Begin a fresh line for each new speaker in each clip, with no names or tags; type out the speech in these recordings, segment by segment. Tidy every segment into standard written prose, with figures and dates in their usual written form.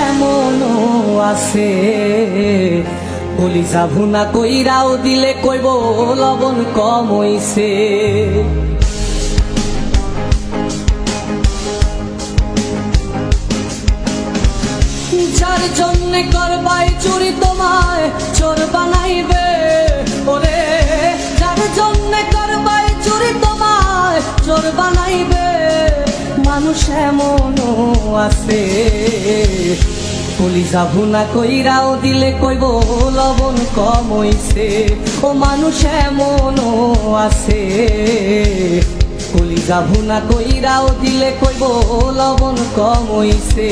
এমনও আছে কলিজা ভুনা কইরাও দিলে কইব লবণ কম হইছে। যার জন্যে করবাই চুরি তোমায় চোর বানাইবে ওরে, যার জন্যে করবাই চুরি তোমায় চোর বানাইবে। মানুষ এমনও আছে কলিজা ভুনা কইরাও দিলে কইব লবণ কম হইছে। ও মানুষ এমনও আছে কলিজা ভুনা কইরাও দিলে কইব লবণ কম হইছে।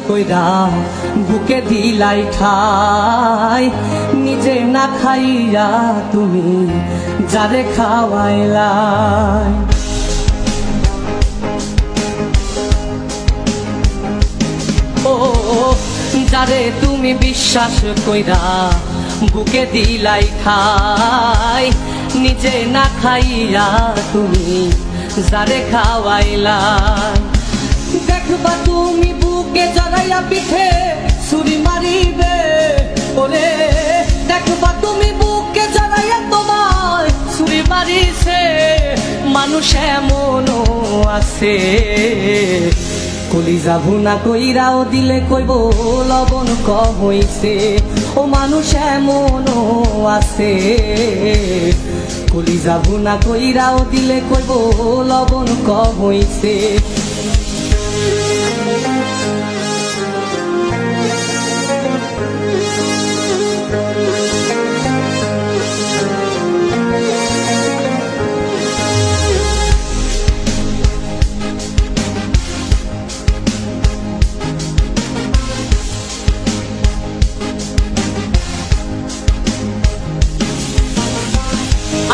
কইরা বুকে দিলাই ঠাই, নিজে না খাইয়া তুমি যারে খাওয়াইলাই। ও যারে তুমি বিশ্বাস কইরা বুকে দিলাই ঠাই, নিজে না খাইয়া তুমি যারে খাওয়াইলাই। দেখবা তুমি বুকে জড়াইয়া পিঠে ছুরি মারিবে ওরে, দেখবা তুমি বুকে জড়াইয়া তোমায় ছুরি মারিছে। মানুষ এমনও আছে কলিজা ভুনা কইরাও দিলে কইব লবণ কম হইছে। ও মানুষ এমনও আছে কলিজা ভুনা কইরাও দিলে কইব লবণ কম হইছে।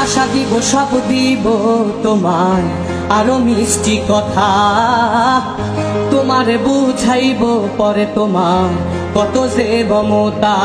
আশা দিব সব দিব তোমায় আরো মিষ্টি কথা, তোমারে বুঝাইব পরে তোমার কত যে মমতা।